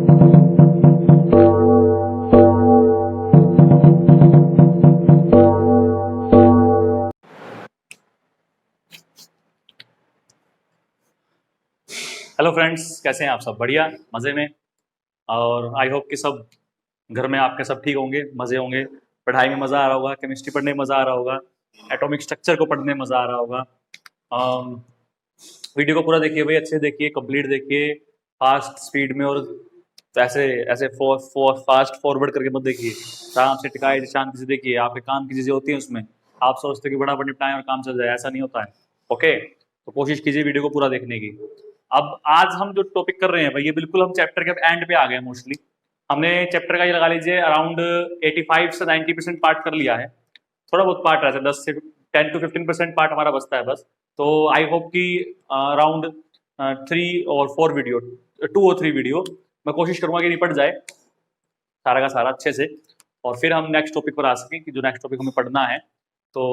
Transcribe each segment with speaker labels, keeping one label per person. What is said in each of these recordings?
Speaker 1: Hello friends, कैसे हैं आप सब? बढ़िया, मज़े में। और आई होप कि सब घर में आपके सब ठीक होंगे, मज़े होंगे, पढ़ाई में मज़ा आ रहा होगा, केमिस्ट्री पढ़ने में मज़ा आ रहा होगा, एटॉमिक स्ट्रक्चर को पढ़ने में मज़ा आ रहा होगा। वीडियो को पूरा देखिए भाई, अच्छे से देखिए, कंप्लीट देखिए, फास्ट स्पीड में। और ऐसे ऐसे फास्ट फॉरवर्ड करके मत देखिए, आराम से टिकाए शांति से देखिए। आपके काम की चीज़ें होती हैं उसमें, आप सोचते हैं कि बड़ा निपटाएं और काम चल जाए, ऐसा नहीं होता है। ओके, तो कोशिश कीजिए वीडियो को पूरा देखने की। अब आज हम जो टॉपिक कर रहे हैं भाई, ये बिल्कुल हम चैप्टर के एंड पे आ गए मोस्टली। हमने चैप्टर का ये लगा लीजिए अराउंड 85 से 90% पार्ट कर लिया है। थोड़ा बहुत पार्ट रहता है, 10 से 10 to 15% पार्ट हमारा बचता है बस। तो आई होप कि अराउंड 3 और 4 वीडियो, 2 और 3 वीडियो मैं कोशिश करूंगा कि निपट जाए सारा का सारा अच्छे से, और फिर हम नेक्स्ट टॉपिक पर आ सकें कि जो नेक्स्ट टॉपिक हमें पढ़ना है। तो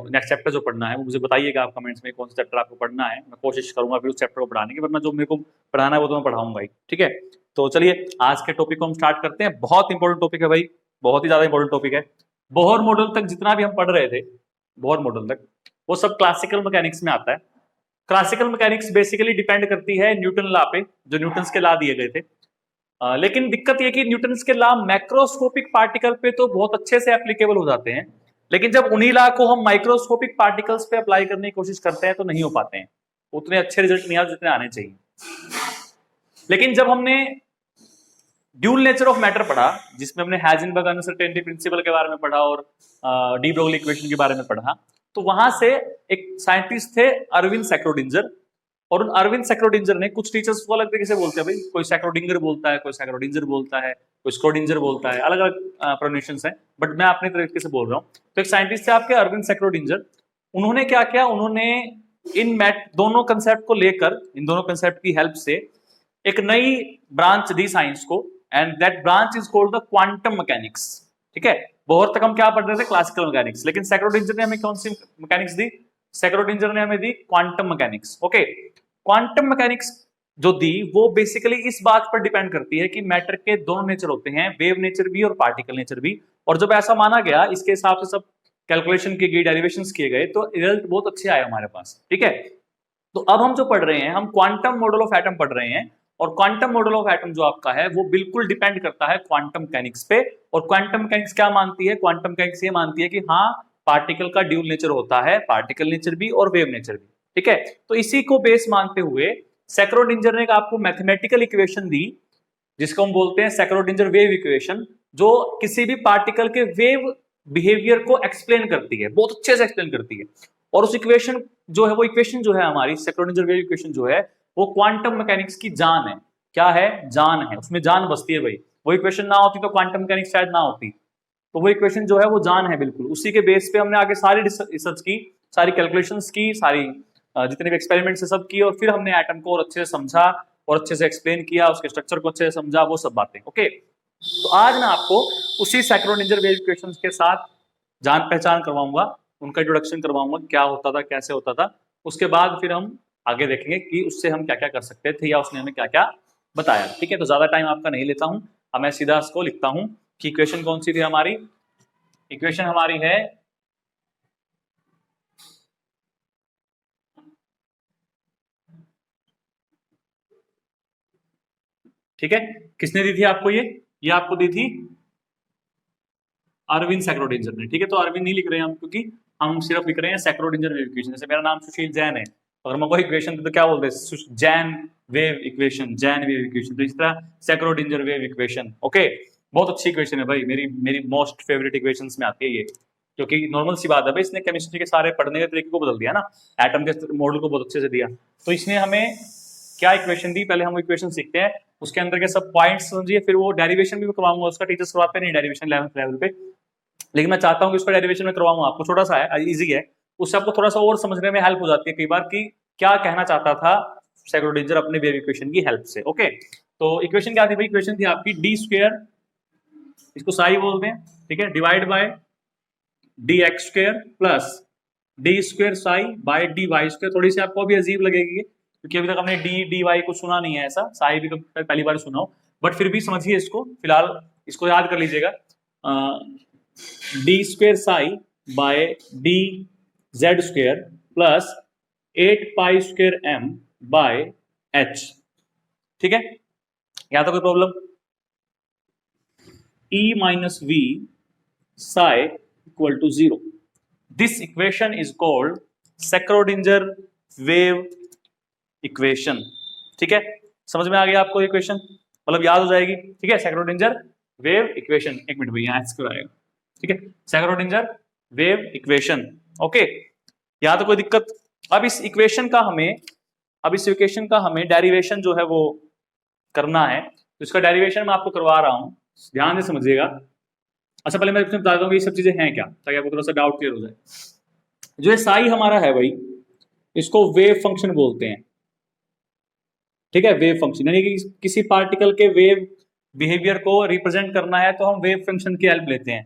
Speaker 1: नेक्स्ट चैप्टर जो पढ़ना है वो मुझे बताइएगा आप कमेंट्स में, कौन सा चैप्टर आपको पढ़ना है। मैं कोशिश करूंगा फिर उस चैप्टर को पढ़ाने की, वरना जो मेरे को पढ़ाना है वो तो मैं पढ़ाऊंगा ही। ठीक है, तो चलिए आज के टॉपिक को हम स्टार्ट करते हैं। बहुत इंपॉर्टेंट टॉपिक है भाई, बहुत ही ज्यादा इंपॉर्टेंट टॉपिक है। बोहर मॉडल तक जितना भी हम पढ़ रहे थे, बोहर मॉडल तक, वो सब क्लासिकल मैकेनिक्स में आता है। क्लासिकल मैकेनिक्स बेसिकली डिपेंड करती है न्यूटन लॉ पे, जो न्यूटन्स के लॉ दिए गए थे। लेकिन दिक्कत ये कि न्यूटन्स के लॉ मैक्रोस्कोपिक पार्टिकल पे तो बहुत अच्छे से एप्लीकेबल हो जाते हैं, लेकिन जब उन्हीं लॉ को हम माइक्रोस्कोपिक पार्टिकल्स पे अप्लाई करने की कोशिश करते हैं तो नहीं हो पाते हैं, उतने अच्छे रिजल्ट नहीं आते जितने आने चाहिए। लेकिन जब हमने ड्यूल नेचर ऑफ मैटर पढ़ा, जिसमें हमने हाइजेनबर्ग अनसर्टेनिटी प्रिंसिपल के बारे में पढ़ा और डी ब्रोगली इक्वेशन के बारे में पढ़ा, तो वहां से एक साइंटिस्ट थे अरविंद सैक्रोडिंजर, और उन अरविंद सैक्रोडिंजर ने, कुछ टीचर्स को अलग तरीके से बोलते हैं भाई, कोई सैक्रोडिंगर बोलता है, कोई सैक्रोडिंजर बोलता है, कोई स्क्रोडिंजर बोलता है, अलग अलग प्रोनाउंसिएशंस हैं, बट मैं अपने तरीके से बोल रहा हूँ। तो एक साइंटिस्ट थे आपके अरविंद सैक्रोडिंजर, उन्होंने क्या किया, उन्होंने इन दोनों कंसेप्ट को लेकर, इन दोनों कंसेप्ट की हेल्प से एक नई ब्रांच दी साइंस को, and that branch is called the quantum mechanics. ठीक है, बहुत तक हम क्या पढ़ रहे थे, क्लासिकल मैकेनिक्स, लेकिन सैक्रोडिंजर ने हमें कौन सी मैकेनिक्स दी? सैक्रोडिंजर ने हमें दी quantum mechanics. Okay, quantum mechanics जो दी वो बेसिकली इस बात पर डिपेंड करती है कि मैटर के दोनों नेचर होते हैं, वेव नेचर भी और पार्टिकल नेचर भी। और जब ऐसा माना गया, इसके हिसाब से सब कैलकुलेशन की गई, डेरिवेशंस किए गए, तो रिजल्ट बहुत अच्छे आए हमारे पास। ठीक है, तो अब हम जो पढ़ रहे हैं, हम क्वांटम मॉडल ऑफ एटम पढ़ रहे हैं, और क्वांटम मॉडल ऑफ एटम जो आपका है वो बिल्कुल डिपेंड करता है क्वांटम मैकेनिक्स पे। और क्वांटम मैकेनिक्स क्या मानती है? क्वांटम मैकेनिक्स ये मानती है कि हाँ, पार्टिकल का ड्यूल नेचर होता है, पार्टिकल नेचर भी और वेव नेचर भी। ठीक है, तो इसी को बेस मानते हुए सैक्रोडिंजर ने आपको मैथमेटिकल इक्वेशन दी, जिसको हम बोलते हैं सैक्रोडिंजर वेव इक्वेशन, जो किसी भी पार्टिकल के वेव बिहेवियर को एक्सप्लेन करती है, बहुत अच्छे से एक्सप्लेन करती है। और उस इक्वेशन जो है, वो इक्वेशन जो है हमारी सैक्रोडिंजर वेव इक्वेशन जो है, वो क्वांटम मैकेनिक्स की जान है। क्या है? जान है, उसमें जान बसती है भाई। वो इक्वेशन ना होती तो क्वांटम मैकेनिक्स शायद ना होती। तो वो इक्वेशन जो है वो जान है बिल्कुल। उसी के बेस पे हमने आगे सारी रिसर्च की, सारी कैलकुलेशंस की, सारी जितने भी एक्सपेरिमेंट्स सब किए, और फिर हमने एटम को और अच्छे से समझा और अच्छे से एक्सप्लेन किया, उसके स्ट्रक्चर को अच्छे से समझा, वो सब बातें। ओके, तो आज मैं आपको उसी सैक्रोडिंजर वेव इक्वेशंस के साथ जान पहचान करवाऊंगा, उनका इंट्रोडक्शन करवाऊंगा, क्या होता था, कैसे होता था। उसके बाद फिर हम आगे देखेंगे कि उससे हम क्या क्या कर सकते थे, या उसने हमें क्या क्या बताया। ठीक है, तो ज्यादा टाइम आपका नहीं लेता हूं, अब मैं सीधा इसको लिखता हूं कि इक्वेशन कौन सी थी हमारी। इक्वेशन हमारी है, ठीक है, किसने दी थी आपको? ये आपको दी थी अरविंद सैक्रोडिंजर ने। ठीक है, तो अरविंद नहीं लिख रहे हैं हम, क्योंकि हम सिर्फ लिख रहे हैं सैक्रोडिंजर वेव इक्वेशन। जैसे मेरा नाम सुशील जैन है, अगर मैं कोई इक्वेशन तो क्या बोलते हैं? Jain wave equation, Jain wave equation. तो इस तरह सैक्रोडिंजर वेव इक्वेशन। ओके, बहुत अच्छी इक्वेशन है भाई, मेरी मेरी मोस्ट फेवरेट इक्वेशंस में आती है ये, क्योंकि नॉर्मल सी बात है भाई, इसने केमिस्ट्री के सारे पढ़ने के तरीके को बदल दिया ना, एटम के मॉडल को बहुत अच्छे से दिया। तो इसने हमें क्या इक्वेशन दी, पहले हम इक्वेशन सीखते हैं, उसके अंदर के सब पॉइंट्स समझिए, फिर वो डेरिवेशन भी करवाऊंगा उसका। टीचर्स करवाते नहीं डेरिवेशन 11th लेवल पे, लेकिन मैं चाहता हूँ कि उसका डेरिवेशन में करवाऊंगा आपको। छोटा सा है, इजी है, उससे आपको थोड़ा सा और समझने में हेल्प हो जाती है कई बार कि क्या कहना चाहता था सैक्रोडिंजर अपने वेव इक्वेशन की हेल्प से। ओके, तो इक्वेशन क्या थी भाई? इक्वेशन थी आपकी डी स्क्वायर, इसको साई बोलते हैं, ठीक है, divide by d x square plus d square psi by d y square. थोड़ी सी आपको भी अजीब लगेगी, क्योंकि अभी तक हमने डी डी वाई को सुना नहीं है, ऐसा साई भी पहली बार सुना हो, बट फिर भी समझिए इसको, फिलहाल इसको याद कर लीजिएगा। D square psi by d z square plus 8 pi square m by h. ठीक है, यहां तो कोई problem? E minus V psi equal to 0. This equation is called Schrödinger wave equation. ठीक है, समझ में आ गया आपको इक्वेशन, मतलब याद हो जाएगी। ठीक है, Schrödinger wave equation, एक मिनट भैया यहाँ आएगा। ठीक है, Schrödinger wave equation। ओके, यहाँ तो कोई दिक्कत? अब इस इक्वेशन का हमें डेरिवेशन जो है वो करना है, तो इसका डेरिवेशन मैं आपको करवा रहा हूं, ध्यान से समझिएगा। अच्छा, पहले मैं इसमें बता दूं कि ये सब चीजें हैं क्या, ताकि आपको थोड़ा सा डाउट क्लियर हो जाए। जो ये साई हमारा है भाई, इसको वेव फंक्शन बोलते हैं। ठीक है, वेव फंक्शन, यानी कि किसी पार्टिकल के वेव बिहेवियर को रिप्रेजेंट करना है तो हम वेव फंक्शन की हेल्प लेते हैं।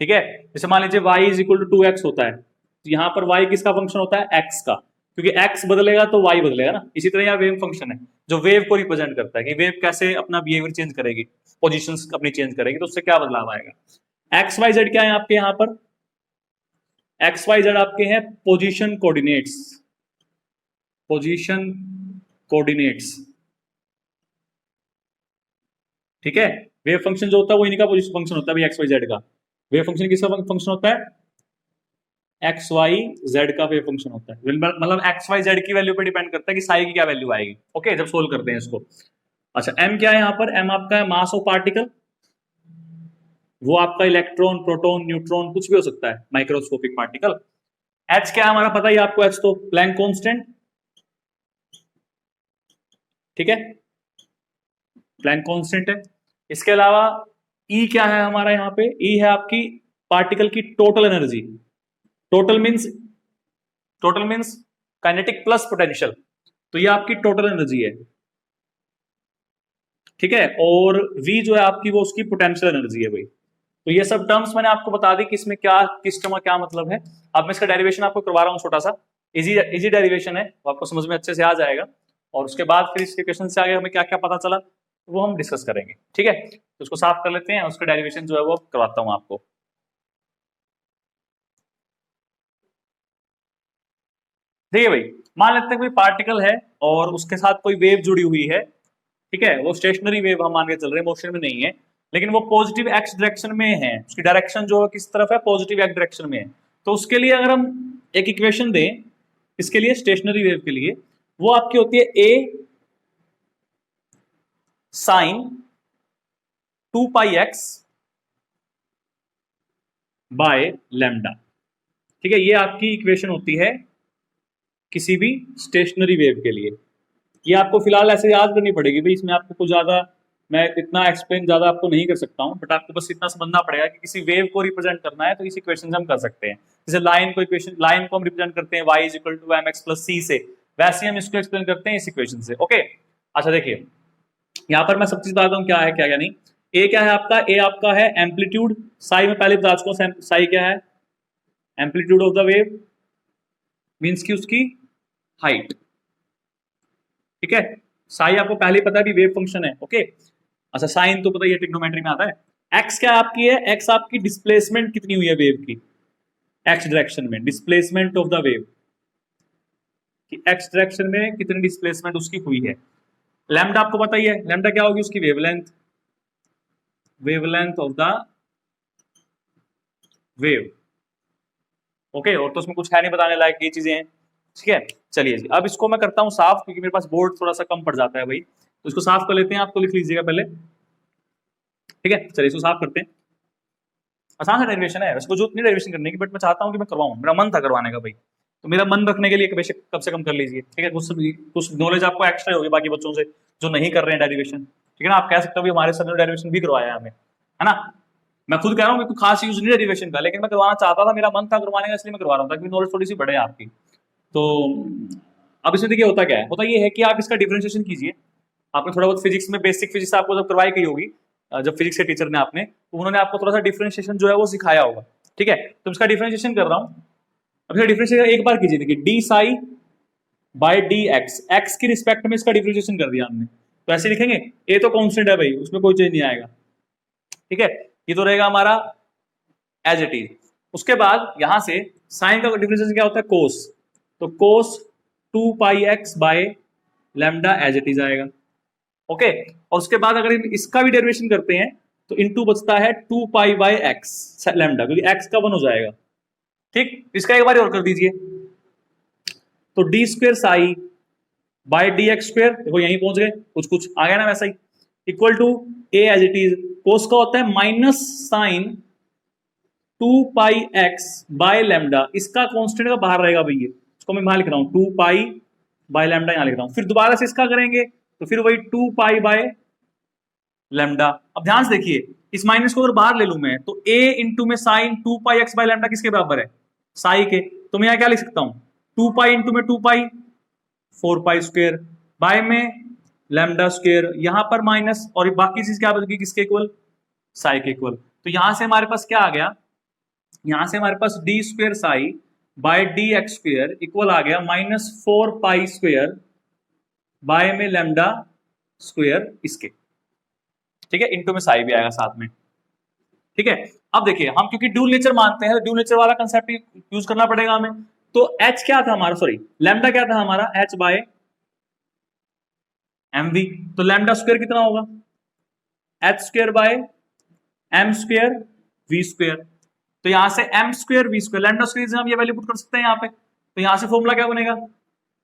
Speaker 1: ठीक है, जैसे मान लीजिए y is equal to 2x होता है, तो यहाँ पर y किसका फंक्शन होता है? x का, क्योंकि x बदलेगा तो y बदलेगा ना। इसी तरह यहाँ वेव फंक्शन है जो वेव को रिप्रेजेंट करता है कि वेव कैसे अपना बिहेवियर चेंज करेगी, पोजीशंस अपनी चेंज करेगी, तो उससे क्या बदलाव आएगा। एक्स वाई जेड क्या है आपके यहाँ पर? एक्स वाई जेड आपके हैं पोजीशन कोऑर्डिनेट्स, पोजीशन कोऑर्डिनेट्स। ठीक है, वेव फंक्शन जो होता है वो इनका पोजीशन फंक्शन होता है भाई, एक्स वाई जेड का। वेव फंक्शन किसका फंक्शन होता है? एक्स वाई जेड का वेव फंक्शन होता है, मतलब एक्स वाई जेड की वैल्यू पे डिपेंड करता है कि साई की क्या वैल्यू आएगी। ओके, जब सोल्व करते हैं इसको। अच्छा, एम क्या है यहाँ पर? एम आपका है मास ऑफ पार्टिकल, वो आपका इलेक्ट्रॉन, प्रोटॉन, न्यूट्रॉन कुछ भी हो सकता है, माइक्रोस्कोपिक पार्टिकल। एच क्या है हमारा, पता ही आपको, एच तो प्लैंक कांस्टेंट। ठीक है, प्लैंक कांस्टेंट है। इसके अलावा ई क्या है हमारा यहाँ पे? ई है आपकी पार्टिकल की total energy. Total means kinetic plus potential, तो ये आपकी टोटल एनर्जी है। ठीक है, और V जो है आपकी वो उसकी पोटेंशियल एनर्जी है भाई। तो ये सब टर्म्स मैंने आपको बता दी कि इसमें क्या, किस टर्म का क्या मतलब है। अब मैं इसका डेरिवेशन आपको करवा रहा हूँ, छोटा सा इजी डेरिवेशन है, वो आपको समझ में अच्छे से आ जाएगा। और उसके बाद फिर इसके क्वेश्चन से आगे हमें क्या क्या पता चला वो हम डिस्कस करेंगे। ठीक है, तो उसको साफ कर लेते हैं, उसका डेरिवेशन जो है वो करवाता हूँ आपको। देखिए भाई, मान लेते हैं कोई पार्टिकल है और उसके साथ कोई वेव जुड़ी हुई है। ठीक है, वो स्टेशनरी वेव हम मान के चल रहे हैं, मोशन में नहीं है, लेकिन वो पॉजिटिव एक्स डायरेक्शन में है, उसकी डायरेक्शन जो है किस तरफ है? पॉजिटिव एक्स डायरेक्शन में है। तो उसके लिए अगर हम एक इक्वेशन दें इसके लिए, स्टेशनरी वेव के लिए, वो आपकी होती है A sine 2 pi x by lambda. ठीक है, ये आपकी इक्वेशन होती है किसी भी स्टेशनरी वेव के लिए। ये आपको फिलहाल ऐसे याद करनी पड़ेगी भाई, इसमें आपको कुछ ज्यादा मैं इतना एक्सप्लेन ज्यादा आपको नहीं कर सकता हूं, बट आपको बस इतना समझना पड़ेगा कि किसी वेव को रिप्रेजेंट करना है तो इस इक्वेशन से हम कर सकते हैं। जैसे लाइन को हम रिप्रेजेंट करते हैं y is equal to mx plus c से, वैसे हम इसको एक्सप्लेन करते हैं इस इक्वेशन से। ओके, अच्छा देखिए, यहाँ पर मैं सब चीज बताता हूँ क्या है क्या नहीं। ए क्या है आपका? ए आपका है एम्पलीट्यूड, साई में पहले बता चुका हूं, साई क्या है? Amplitude of the wave, means की उसकी हाइट। ठीक है, साई आपको पहले ही पता है भी वेव फंक्शन है। ओके, अच्छा साइन तो पता ही है, ट्रिग्नोमेट्री में आता है। एक्स क्या आपकी है? एक्स आपकी डिस्प्लेसमेंट कितनी हुई है वेव की, एक्स डायरेक्शन में, डिस्प्लेसमेंट ऑफ द वेव कि एक्स डायरेक्शन में कितनी डिस्प्लेसमेंट उसकी हुई है। लैम्डा आपको पता ही है, लैम्डा क्या होगी? उसकी wavelength, wavelength of the wave. Okay, और तो उसमें कुछ है नहीं बताने लायक, ये चीजें हैं। ठीक है, चलिए जी, अब इसको मैं करता हूं साफ, क्योंकि मेरे पास बोर्ड थोड़ा सा कम पड़ जाता है भाई, तो इसको साफ कर लेते हैं, आपको लिख लीजिएगा पहले। ठीक है, चलिए इसको साफ करते हैं। आसान सा डेरिवेशन है, उसको जरूरत नहीं डेरिवेशन करने की, बट मैं चाहता हूं कि मैं करवाऊं, मेरा मन था करवाने का भाई, तो मेरा मन रखने के लिए बेशक कम से कम कर लीजिए। ठीक है, कुछ नॉलेज आपको एक्स्ट्रा होगी बाकी बच्चों से जो नहीं कर रहे हैं डेरिवेशन। ठीक है ना, आप कह सकते हो हमारे सर ने डेरिवेशन भी करवाया है हमें, है ना। मैं खुद कह रहा हूँ खास यूज नहीं डेरिवेशन का, लेकिन मैं करवाना चाहता था, मेरा मन था करवाने का, इसलिए मैं करवा रहा हूँ ताकि नॉलेज थोड़ी सी बढ़े आपकी। तो अब इसमें देखिए होता क्या है, होता ये है कि आप इसका डिफरेंशिएशन कीजिए। आपने थोड़ा बहुत फिजिक्स में बेसिक फिजिक्स आपको जब करवाई गई होगी, जब फिजिक्स के टीचर ने आपने, तो उन्होंने आपको थोड़ा सा डिफरेंशिएशन जो है वो सिखाया होगा। ठीक है, तो इसका डिफरेंशिएशन कर रहा हूँ। अब इसका डिफरेंशिएशन एक बार कीजिए, देखिए d psi by d x, x की रिस्पेक्ट में इसका डिफरेंशिएशन कर दिया हमने, तो ऐसे लिखेंगे। ए तो कांस्टेंट है भाई, उसमें कोई चेंज नहीं आएगा, ठीक है। ये तो रहेगा हमारा एज इट इज। उसके बाद यहां से साइन का डिफरेंशिएशन क्या होता है, कोस, तो cos 2 pi x by lambda as it is आएगा, ओके। और उसके बाद अगर इसका भी डेरिवेशन करते हैं तो इनटू बचता है 2 पाई बाय एक्स लैम्डा, क्योंकि एक्स का 1 हो जाएगा, ठीक। इसका एक बार और कर दीजिए, तो d square psi by d x square, देखो यहीं पहुंच गए, कुछ कुछ आ गया ना वैसा ही, equal to A as it is, cos का होता है minus sine 2 pi x by lambda, इसका कांस्टेंट का बाहर रहेगा भैया, इसको मैं बाहर लिख रहा हूं 2 पाई बाय लैम्डा यहां लिख रहा हूं, फिर दोबारा से इसका करेंगे तो फिर वही 2 पाई बाय लैम्डा। अब ध्यान से देखिए, इस माइनस को अगर बाहर ले लूं मैं तो a इंटू में sine 2 pi x by lambda किसके बराबर है, साई के, तो मैं यहां क्या लिख सकता हूं 2 पाई इंटू में 2 पाई 4 पाई स्क्वायर बाय में लैम्डा स्क्वायर, यहां पर माइनस, और बाकी चीज क्या बचेगी किसके इक्वल, साई के इक्वल। तो यहां से हमारे पास क्या आ गया, यहां से हमारे पास d square psi by d x square equal आ गया माइनस 4 पाई स्क्वायर बाय में लैम्डा स्क्वायर इसके, ठीक है, इंटू में साई भी आएगा साथ में, ठीक है। अब देखिए हम क्योंकि ड्यूल नेचर मानते हैं, ड्यूल नेचर वाला कंसेप्ट यूज करना पड़ेगा हमें। तो h क्या था हमारा, सॉरी लैम्डा क्या था हमारा, h बाय एम वी, तो लैम्डा स्क्वायर कितना होगा, h square by m square v square, तो यहां से m square v square, lambda square हम ये वैल्यू पुट कर सकते हैं यहाँ पे, तो यहां से फॉर्मूला क्या बनेगा,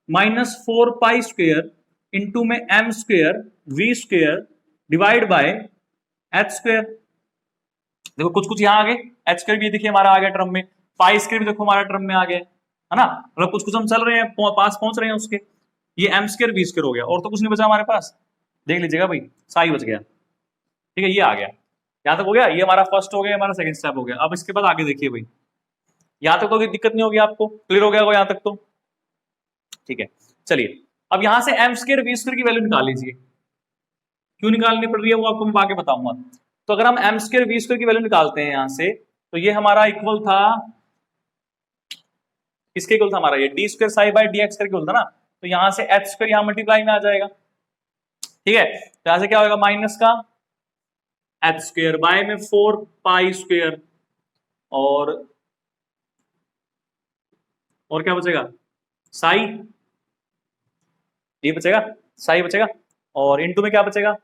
Speaker 1: माइनस 4 पाई स्क्वायर इंटू में m square v square divide by h square, देखो कुछ कुछ यहाँ आ गए, एच स्क्वायर भी देखिए हमारा आ गया टर्म में, पाई स्क्वायर भी देखो हमारा टर्म में आ गया है ना, मतलब कुछ कुछ हम चल रहे हैं, पास पहुंच रहे हैं उसके। ये एम स्क्वायर वी स्क्वायर हो गया, और तो कुछ नहीं बचा हमारे पास, देख लीजिएगा भाई, साई बच गया, ठीक है, ये आ गया, यहां तक हो गया, ये हमारा फर्स्ट हो गया, हमारा सेकंड स्टेप हो गया। अब इसके बाद आगे देखिए भाई, यहां तक कोई दिक्कत नहीं होगी आपको, क्लियर हो गया होगा यहां तक तो, ठीक है। चलिए अब यहां से एम स्क्वायर वी स्क्वायर की वैल्यू निकाल लीजिए, क्यों निकालनी पड़ रही है वो आपको मैं आगे बताऊंगा। तो अगर हम एम स्क्वायर वी स्क्वायर की वैल्यू निकालते हैं यहां से, तो ये हमारा इक्वल था, किसके इक्वल था हमारा, ये d square psi by d x square equal था ना, तो यहां से एच स्क्वायर यहां मल्टीप्लाई में आ जाएगा, ठीक है। तो यहां से क्या होगा, माइनस का एच स्क्वायर बाय में 4 पाई स्क्वायर, और क्या बचेगा, साई, ये बचेगा, साई बचेगा, और इनटू में क्या बचेगा,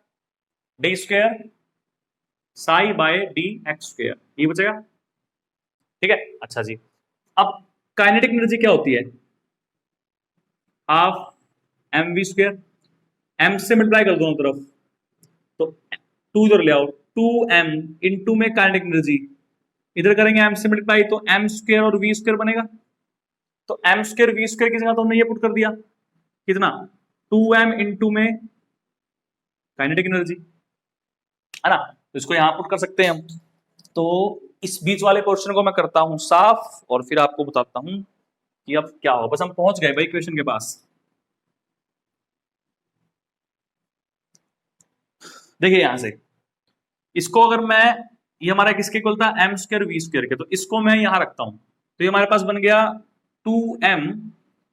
Speaker 1: d square psi by d x square, ये बचेगा, ठीक है। अच्छा जी, अब काइनेटिक एनर्जी क्या होती है, half m v square, m से मल्टीप्लाई कर दोनों तरफ, तो 2 इधर ले आओ, 2m इंटू में काइनेटिक एनर्जी, इधर करेंगे एम से मल्टीप्लाई तो एम स्क्वायर और वी स्क्वायर बनेगा, तो एम स्क्वायर वी स्क्वायर की जगह तो हमने ये पुट कर दिया, कितना 2m इंटू में काइनेटिक एनर्जी, है ना, तो इसको यहां पुट कर सकते हैं हम। तो इस बीच वाले क्वेश्चन को मैं करता हूं साफ, और फिर आपको बताता हूं कि अब क्या हो, बस हम पहुंच गए भाई क्वेश्चन के पास। देखिए यहां से इसको अगर मैं, ये हमारा किसके इक्वल था, एम स्क्वायर वी स्क्वायर के, तो इसको मैं यहां रखता हूं, तो ये हमारे पास बन गया 2m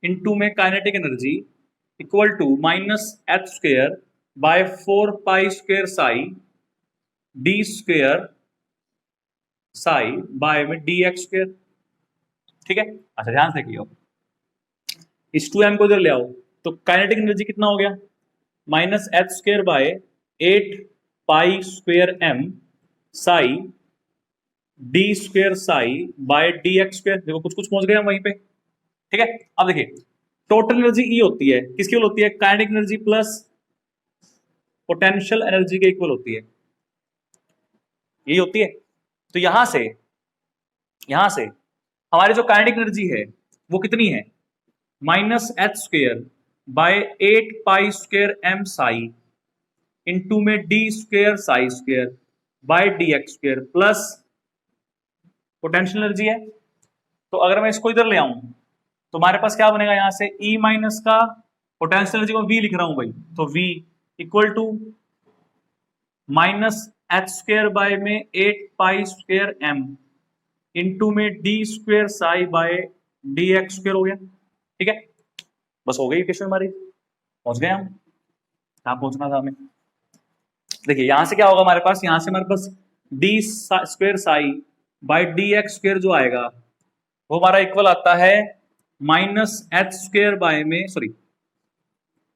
Speaker 1: इंटू में kinetic energy equal to minus h square by 4 pi square psi d square psi by में डी एक्स स्क्वायर, ठीक है। अच्छा ध्यान से देखिए, इस 2m को इधर ले आओ, तो काइनेटिक एनर्जी कितना हो गया, minus h square by 8 pi square m psi d square psi by d x square, देखो कुछ कुछ पहुंच गए हम वहीं पे, ठीक है। अब देखिए टोटल एनर्जी ई होती है, किसकी इक्वल होती है, kinetic energy plus potential energy के इक्वल होती है, यही होती है। तो यहां से हमारी जो काइनेटिक एनर्जी है वो कितनी है, minus h square by 8 pi square m psi into में d square psi square by d x square plus potential energy है। तो अगर मैं इसको इधर ले आऊं तो हमारे पास क्या बनेगा, यहां से E माइनस का पोटेंशियल एनर्जी को V लिख रहा हूं भाई, तो V equal to minus h square by में 8 पाई स्क्वायर एम इंटू में d square psi by d x square हो गया, ठीक है। बस हो गई इक्वेशन हमारी, पहुंच गए हम, कहाँ पहुंचना था हमें। देखिए यहां से क्या होगा हमारे पास, यहां से हमारे पास d square psi by d x square जो आएगा वो हमारा इक्वल आता है माइनस एच स्क्वेयर बाय में sorry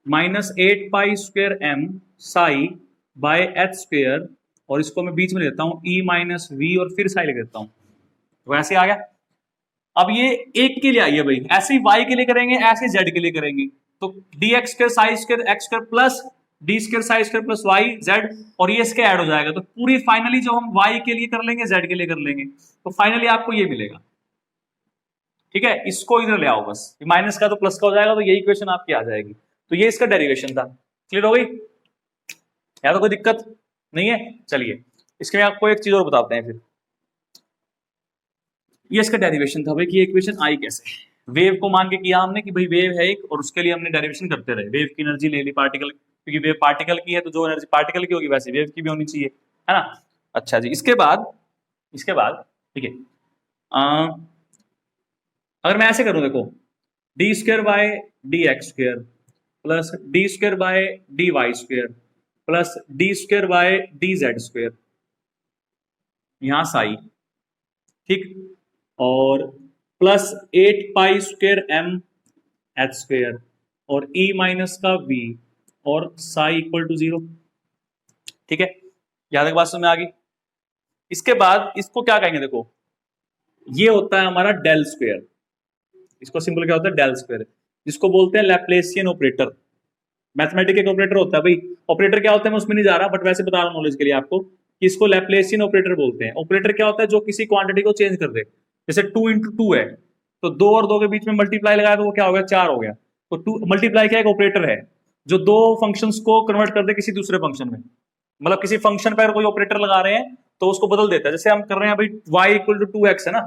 Speaker 1: minus 8 pi square m psi by h square, और इसको मैं बीच में लेता हूं ई माइनस वी और फिर साई लिख देता हूं, तो ऐसे आ गया। अब ये एक के लिए आई है भाई, ऐसे ही y के लिए करेंगे, ऐसे z के लिए करेंगे, तो d x square psi square x square plus d square psi square plus y z, और ये इसके ऐड हो जाएगा, तो पूरी फाइनली जो हम y के लिए कर लेंगे z के लिए कर लेंगे, तो फाइनली आपको ये मिलेगा। ठीक है, इसको इधर ले आओ बस, माइनस का तो प्लस का हो जाएगा, तो यही इक्वेशन आपकी आ जाएगी। तो ये इसका डेरिवेशन था, क्लियर हो गई, या तो कोई दिक्कत नहीं है। चलिए इसके में आपको एक चीज और बताते हैं फिर, ये इसका डेरिवेशन था भाई कि इक्वेशन आई कैसे, वेव को मान के किया हमने कि भाई वेव है एक, और उसके लिए हमने डेरिवेशन करते रहे, वेव की एनर्जी ले ली पार्टिकल, क्योंकि वेव पार्टिकल की है तो जो एनर्जी पार्टिकल की होगी वैसे वेव की भी होनी चाहिए, है ना। अच्छा जी, इसके बाद ठीक है, अगर मैं ऐसे करूं देखो, d square by d x square plus d square by d y square plus d square by d z square, यहां साई, ठीक, और plus 8 pi square m h square और ई माइनस का वी और साई इक्वल टू 0। ठीक है, याद बात समझ में आ गई। इसके बाद इसको क्या कहेंगे, देखो ये होता है हमारा डेल स्क्वेयर, इसको सिंपल क्या होता है डेल स्क्वेयर, जिसको बोलते हैं लैप्लेसियन ऑपरेटर। मैथमेटिक एक ऑपरेटर होता है भाई, ऑपरेटर क्या होता है मैं उसमें नहीं जा रहा, बट वैसे बता रहा हूं नॉलेज के लिए आपको कि इसको लैप्लेसियन ऑपरेटर बोलते हैं। ऑपरेटर क्या होता है, जो किसी क्वांटिटी को चेंज कर दे, जैसे 2 इंटू 2 है तो 2 और 2 के बीच में मल्टीप्लाई लगाया तो वो क्या हो गया 4 हो गया, तो 2 मल्टीप्लाई क्या एक ऑपरेटर है जो दो फंक्शंस को कन्वर्ट कर दे किसी दूसरे फंक्शन में, मतलब किसी फंक्शन पर कोई ऑपरेटर लगा रहे हैं तो उसको बदल देता है। जैसे हम कर रहे हैं भाई y इक्वल टू 2x है ना,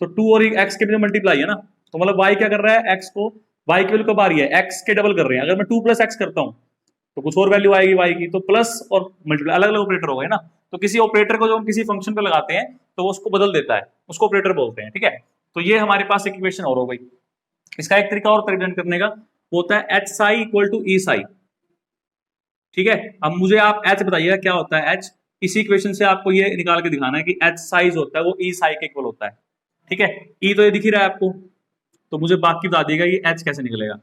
Speaker 1: तो 2 और x के बीच में मल्टीप्लाई है ना, तो मतलब y क्या कर रहा है, x को y की वैल्यू कब आ रही है, x के डबल कर रहे हैं। अगर मैं 2 प्लस x करता हूं तो कुछ और वैल्यू आएगी y की, तो प्लस और मल्टीप्लाई अलग अलग ऑपरेटर हो गए ना। तो किसी ऑपरेटर को जो हम किसी फंक्शन पे लगाते हैं तो वो उसको बदल देता है, उसको ऑपरेटर बोलते हैं। ठीक है, तो ये हमारे पास एक इक्वेशन और हो गई। इसका एक तरीका और रिप्रेजेंट करने का होता है एच साई इक्वल टू ई साई। ठीक है, अब मुझे आप एच बताइएगा क्या होता है एच, इसी इक्वेशन से आपको ये निकाल के दिखाना है कि एच साइज होता है वो ई साई के इक्वल होता है। ठीक है, ई तो ये दिख ही रहा है आपको, तो मुझे बाकी बता दिएगा ये एच कैसे निकलेगा।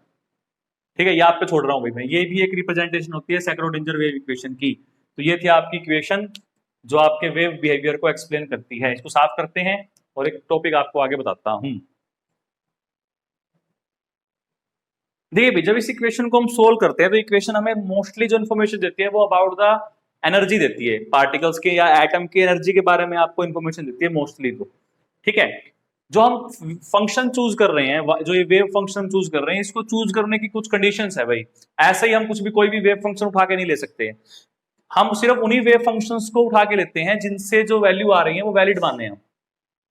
Speaker 1: ठीक है, ये आप पे छोड़ रहा हूं भाई मैं, ये भी एक रिप्रेजेंटेशन होती है सेक्रोडिंजर वेव इक्वेशन की। तो ये थी आपकी इक्वेशन जो आपके वेव बिहेवियर को एक्सप्लेन करती है। इसको साफ करते हैं और एक टॉपिक आपको आगे बताता हूं। देखिए भाई, जब इस इक्वेशन को हम सोल्व करते हैं तो इक्वेशन हमें मोस्टली जो इन्फॉर्मेशन देती है वो अबाउट द एनर्जी देती है, पार्टिकल्स के या एटम की एनर्जी के बारे में आपको इन्फॉर्मेशन देती है मोस्टली। तो ठीक है, जो हम फंक्शन चूज कर रहे हैं, जो ये वेव फंक्शन चूज कर रहे हैं, इसको चूज करने की कुछ कंडीशंस है भाई। ऐसे ही हम कुछ भी कोई भी वेव फंक्शन उठा के नहीं ले सकते, हम सिर्फ उन्हीं वेव फंक्शंस को उठा के लेते हैं जिनसे जो वैल्यू आ रही है वो वैलिड माने हम।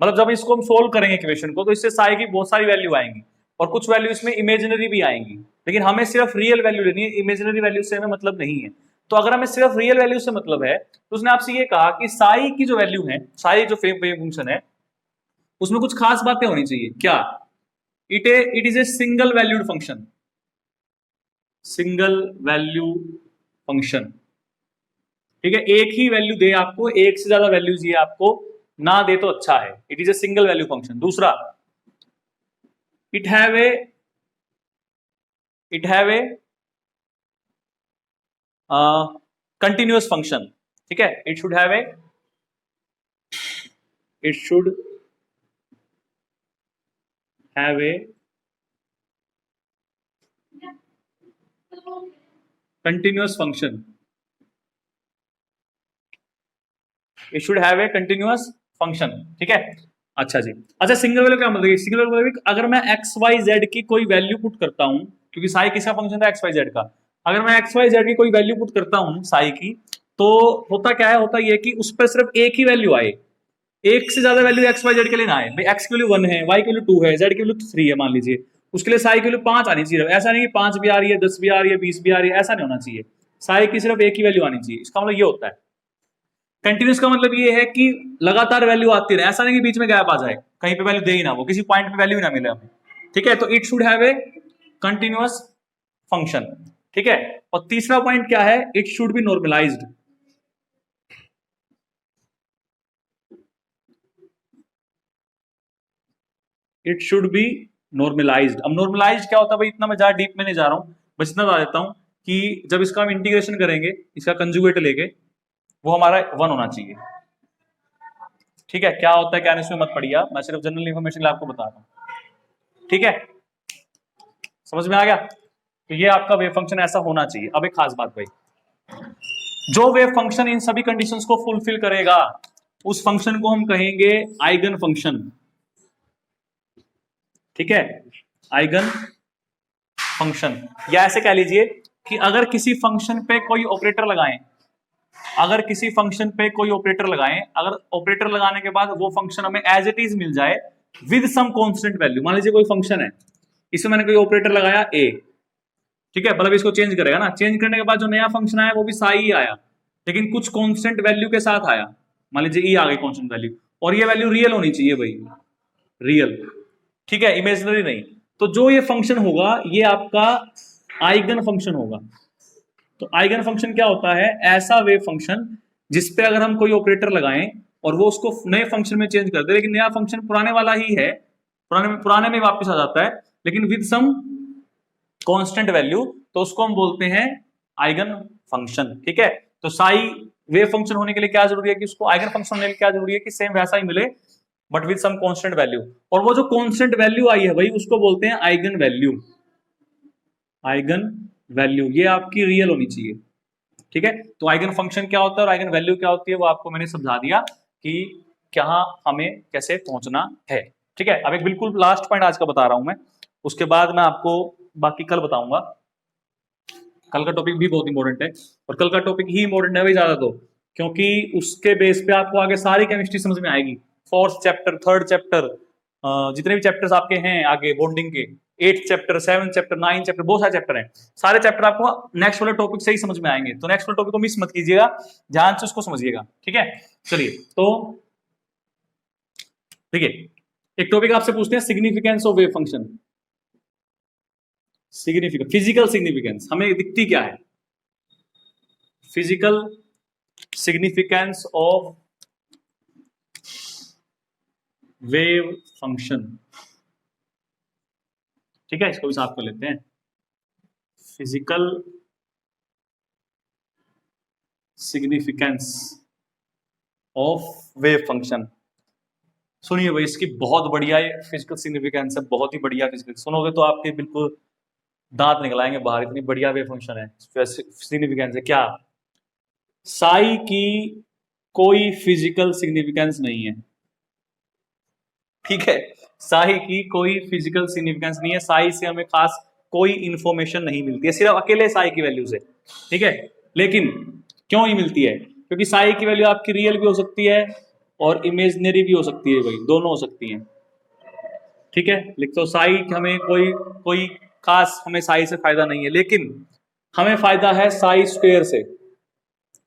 Speaker 1: मतलब जब इसको हम सोल्व करेंगे इक्वेशन को तो इससे साई की बहुत सारी वैल्यू आएंगी और कुछ वैल्यू इसमें इमेजिनरी भी आएंगी, लेकिन हमें सिर्फ रियल वैल्यू लेनी है, इमेजिनरी वैल्यू से हमें मतलब नहीं है। तो अगर हमें सिर्फ रियल वैल्यू से मतलब है तो उसने आपसे ये कहा कि साई की जो वैल्यू है, साई जो वेव फंक्शन है उसमें कुछ खास बातें होनी चाहिए। क्या, it is a single valued function, single value function. ठीक है, एक ही वैल्यू दे आपको, एक से ज्यादा वैल्यूज ये आपको ना दे तो अच्छा है। It is a single value function. दूसरा, it have a continuous function. ठीक है, it should have a continuous function, it should have a continuous function. ठीक है, अच्छा जी। अच्छा, सिंगल वैल्यू क्या मतलब, सिंगल वैल्यू अगर मैं एक्स वाई जेड की कोई वैल्यू पुट करता हूं, क्योंकि साई किसका फंक्शन था, एक्स वाई जेड का, अगर मैं एक्स वाई जेड की कोई वैल्यू पुट करता हूं साई की, तो होता क्या है, होता यह कि उस पर सिर्फ एक ही वैल्यू आए, एक से ज्यादा वैल्यू एक्स वाई जेड के लिए ना आए। भाई एक्स की वैल्यू 1 है, वाई की वैल्यू 2 है, जेड की वैल्यू 3 है मान लीजिए, उसके लिए साई की वैल्यू 5 आनी चाहिए। ऐसा नहीं कि 5 भी आ रही है, 10 भी आ रही है, 20 भी आ रही है, ऐसा नहीं होना चाहिए। साई की सिर्फ एक ही वैल्यू आनी चाहिए। इसका मतलब ये होता है कंटिन्यूस का मतलब ये है कि लगातार वैल्यू आती रहे, ऐसा नहीं कि बीच में गैप आ जाए, कहीं पे वैल्यू दे ही ना, वो किसी पॉइंट पे वैल्यू ना मिले हमें। ठीक है, तो it should have a continuous function, ठीक है। और तीसरा पॉइंट क्या है, it should be normalised. It should be normalised. अब नॉर्मलाइज्ड क्या होता है भाई, इतना मैं ज्यादा डीप में नहीं जा रहा हूं, बस इतना बता देता हूं कि जब इसका हम इंटीग्रेशन करेंगे, इसका कंजुगेट लेके, वो हमारा 1 होना चाहिए, ठीक है। क्या होता है क्या नहीं इसमें मत पढ़िए आप, मैं सिर्फ जनरल इंफॉर्मेशन आपको बता रहा हूं, ठीक है। समझ में आ गया। तो ये आपका वेव फंक्शन ऐसा होना चाहिए। अब एक खास बात भाई, जो वेव फंक्शन इन सभी कंडीशंस को फुलफिल करेगा उस फंक्शन को हम कहेंगे आइगन फंक्शन, ठीक है, आइगन फंक्शन। या ऐसे कह लीजिए कि अगर किसी फंक्शन पे कोई ऑपरेटर लगाएं, अगर किसी फंक्शन पे कोई ऑपरेटर लगाएं, अगर ऑपरेटर लगाने के बाद वो फंक्शन हमें एज इट इज मिल जाए विद सम कांस्टेंट वैल्यू। मान लीजिए कोई फंक्शन है, इसमें मैंने कोई ऑपरेटर लगाया ए, ठीक है, मतलब इसको चेंज करेगा ना, चेंज करने के बाद जो नया फंक्शन आया वो भी साई ही आया, लेकिन कुछ कांस्टेंट वैल्यू के साथ आया। मान लीजिए ई आ गई कांस्टेंट वैल्यू, और ये वैल्यू रियल होनी चाहिए भाई, रियल, ठीक है, इमेजिनरी नहीं। तो जो ये फंक्शन होगा ये आपका आइगन फंक्शन होगा। तो आइगन फंक्शन क्या होता है, ऐसा वेव फंक्शन जिसपे अगर हम कोई ऑपरेटर लगाएं और वो उसको नए फंक्शन में चेंज कर दे, लेकिन नया फंक्शन पुराने वाला ही है, पुराने में वापस आ जाता है, लेकिन विद सम कांस्टेंट वैल्यू, तो उसको हम बोलते हैं आइगन फंक्शन, ठीक है। तो साई वेव फंक्शन होने के लिए क्या जरूरी है कि उसको आइगन फंक्शन होने के लिए क्या जरूरी है कि सेम वैसा ही मिले but with some constant value, और वो जो कांस्टेंट वैल्यू आई है भाई उसको बोलते हैं आइगन वैल्यू। आइगन वैल्यू ये आपकी रियल होनी चाहिए, ठीक है। तो आइगन फंक्शन क्या होता है और आइगन वैल्यू क्या होती है वो आपको मैंने समझा दिया कि क्या हमें कैसे पहुंचना है, ठीक है। अब एक बिल्कुल लास्ट पॉइंट आज का बता रहा हूं मैं, उसके बाद मैं आपको बाकी कल बताऊंगा। कल का टॉपिक भी बहुत इंपॉर्टेंट है, और कल का टॉपिक ही इंपॉर्टेंट है भाई ज्यादा, तो क्योंकि उसके बेस पे आपको आगे सारी केमिस्ट्री समझ में आएगी। फोर्थ चैप्टर, थर्ड चैप्टर, जितने भी चैप्टर्स आपके हैं आगे बॉन्डिंग के, 8th chapter, 7th chapter, 9th chapter, बहुत सारे चैप्टर हैं, सारे चैप्टर आपको नेक्स्ट वाले टॉपिक से ही समझ में आएंगे। तो नेक्स्ट वाले टॉपिक को मिस मत कीजिएगा, ध्यान से उसको समझिएगा, ठीक है। चलिए, तो देखिए एक टॉपिक आपसे पूछते हैं, significance of wave function. Significance, physical significance हमें दिखती क्या है, physical significance of wave function, ठीक है, इसको भी साफ कर लेते हैं। Physical significance of wave function, सुनिए भाई इसकी बहुत बढ़िया फिजिकल सिग्निफिकेंस है, बहुत ही बढ़िया फिजिकल, सुनोगे तो आपके बिल्कुल दांत निकल आएंगे बाहर, इतनी बढ़िया वेव फंक्शन है। सिग्निफिकेंस है क्या, साई की कोई फिजिकल सिग्निफिकेंस नहीं है, ठीक है, साई की कोई फिजिकल सिग्निफिकेंस नहीं है, साई से हमें खास कोई इंफॉर्मेशन नहीं मिलती है, सिर्फ अकेले साई की वैल्यू से, ठीक है। लेकिन क्यों नहीं मिलती है, क्योंकि साई की वैल्यू आपकी रियल भी हो सकती है और इमेजिनरी भी हो सकती है भाई, दोनों हो सकती हैं, ठीक है। लिख तो साई हमें कोई कोई खास हमें साई से फायदा नहीं है, लेकिन हमें फायदा है साई स्क्वायर से,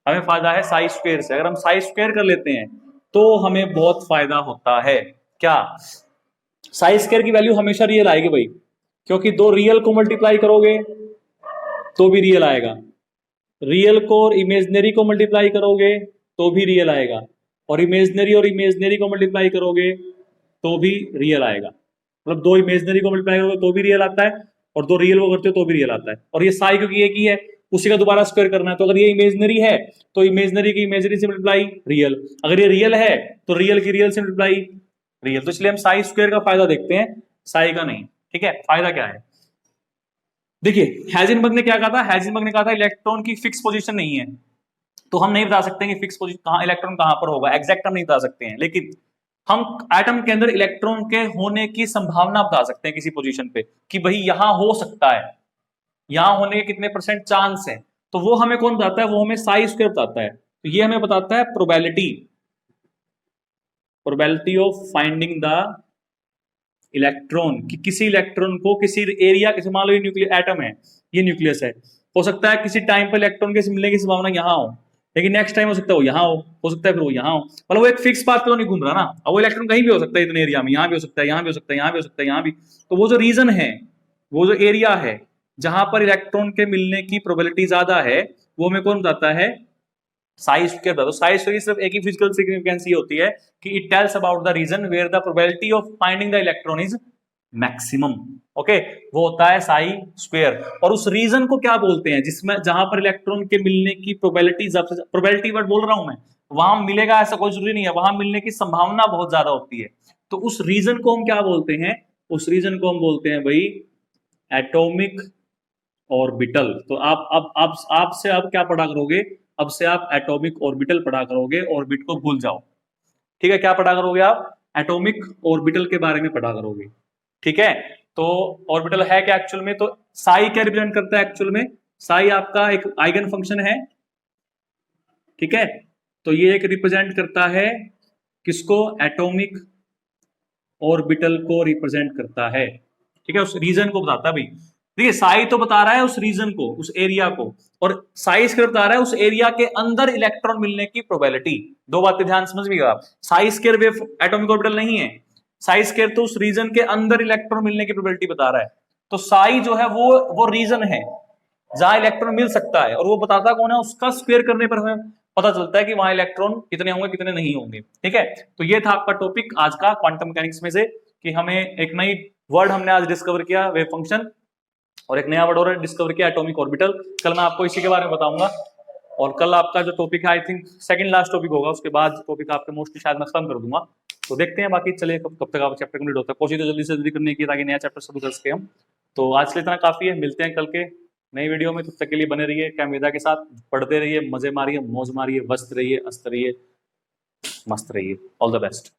Speaker 1: हमें फायदा है साई स्क्वायर से। अगर हम साई स्क्वायर कर लेते हैं तो हमें बहुत फायदा होता है। क्या, साई स्क्वायर की वैल्यू हमेशा रियल आएगी भाई, क्योंकि दो रियल को मल्टीप्लाई करोगे तो भी रियल आएगा, रियल को और इमेजनरी को मल्टीप्लाई करोगे तो भी रियल आएगा, और इमेजनरी को मल्टीप्लाई करोगे तो भी रियल आएगा। मतलब दो इमेजनरी को मल्टीप्लाई करोगे तो भी रियल आता है, और दो रियल को करते हो तो भी रियल आता है। और ये साई क्योंकि एक ही है, उसी का दोबारा स्क्वायर करना है, तो अगर ये इमेजनरी है तो इमेजनरी की इमेजनरी से मल्टीप्लाई रियल, अगर ये रियल है तो रियल की रियल से मल्टीप्लाई रियल। तो इसलिए हम साई स्क्वायर का फायदा देखते हैं, साई का नहीं, ठीक है। फायदा क्या है, देखिए हैजेनबर्ग ने क्या कहा था, हैजेनबर्ग ने कहा था इलेक्ट्रॉन की फिक्स पोजीशन नहीं है, तो हम नहीं बता सकते कि फिक्स पोजीशन कहां, इलेक्ट्रॉन कहां पर होगा, एग्जैक्ट हम नहीं बता सकते हैं, लेकिन हम एटम के अंदर इलेक्ट्रॉन के होने की संभावना बता सकते हैं किसी पोजीशन पे, कि भाई यहां हो सकता है, यहां होने के कितने परसेंट चांस है। तो वो हमें कौन बताता है, वो हमें साई स्क्वायर बताता है। तो ये हमें बताता है probability, probability of finding the electron, कि किसी इलेक्ट्रॉन को किसी एरिया, किसी मान लो ये न्यूक्लियर एटम है, ये न्यूक्लियस है, हो सकता है किसी टाइम पर इलेक्ट्रॉन के मिलने की संभावना यहाँ हो, लेकिन नेक्स्ट टाइम हो सकता है वो यहाँ हो सकता है फिर वो यहाँ हो, मतलब वो एक फिक्स पाथ पे तो नहीं घूम रहा ना। अब वो इलेक्ट्रॉन कहीं भी हो सकता है इतने एरिया में, यहाँ भी हो सकता है, यहाँ भी हो सकता है, यहाँ भी हो सकता है, यहाँ भी। तो वो जो रीजन है वो जो एरिया है जहां पर इलेक्ट्रॉन के मिलने की प्रोबेबिलिटी ज्यादा है वो हमें कौन बताता है, साई स्क्वायर बताता है। साई स्क्वायर की सिर्फ एक ही फिजिकल सिग्निफिकेंस ये होती है कि it tells about the region where the probability of finding the electron is maximum. Okay, वो होता है साई स्क्वायर। और उस रीजन को क्या बोलते हैं, जिसमें जहां पर इलेक्ट्रॉन के मिलने की प्रोबेबिलिटी, प्रोबेबिलिटी वर्ड बोल रहा हूं मैं, वहां मिलेगा ऐसा कोई जरूरी नहीं है, वहां मिलने की संभावना बहुत ज्यादा होती है। तो उस रीजन को हम क्या बोलते हैं, उस रीजन को हम बोलते हैं भाई एटॉमिक ऑर्बिटल। तो आप अब आपसे आप क्या पढ़ा करोगे, अब से आप एटॉमिक ऑर्बिटल पढ़ा करोगे, ऑर्बिट को भूल जाओ। ठीक है, क्या पढ़ा करोगे आप, एटॉमिक ऑर्बिटल के बारे में पढ़ा करोगे। ठीक है, तो ऑर्बिटल है क्या एक्चुअल में, तो साई क्या रिप्रेजेंट करता है एक्चुअल में, साई आपका एक आइगन फंक्शन है। ठीक है, तो ये एक रिप्रेजेंट करता है किसको, एटॉमिक ऑर्बिटल को रिप्रेजेंट करता है। ठीक है, उस रीजन को बताता है भाई। देखिए साई तो बता रहा है उस रीजन को, उस एरिया को, और साई स्क्वायर बता रहा है उस एरिया के अंदर इलेक्ट्रॉन मिलने की प्रोबेबिलिटी। दो बातें ध्यान समझिएगा आप, साई स्क्वायर वे एटॉमिक ऑर्बिटल नहीं है, साई स्क्वायर तो उस रीजन के अंदर इलेक्ट्रॉन मिलने की प्रोबेबिलिटी बता रहा है। तो साई जो है वो रीजन है जहां इलेक्ट्रॉन मिल सकता है, और वो बताता कौन है, उसका स्क्वायर करने पर हमें पता चलता है कि वहां इलेक्ट्रॉन कितने होंगे कितने नहीं होंगे। ठीक है, तो ये था आपका टॉपिक आज का क्वांटम मैकेनिक्स में से, कि हमें एक नई वर्ड हमने आज डिस्कवर किया वेव फंक्शन, और एक नया वर्ड और डिस्कवर किया एटॉमिक ऑर्बिटल। कल मैं आपको इसी के बारे में बताऊंगा, और कल आपका जो टॉपिक है I think second last topic होगा, उसके बाद टॉपिक आपके मोस्टली शायद मैं खत्म कर दूंगा। तो देखते हैं बाकी, चलिए कब तक आप चैप्टर कंप्लीट होता है, कोशिश तो जल्दी से जल्दी करने की ताकि नया चैप्टर शुरू कर सके हम। तो आज के लिए इतना काफी है, मिलते हैं कल के नई वीडियो में, तब तक के लिए बने रहिए कैमवेदा के साथ, पढ़ते रहिए, मजे मारिए, मौज मारिए, मस्त रहिए, अस्त रहिए, मस्त रहिए। All the best.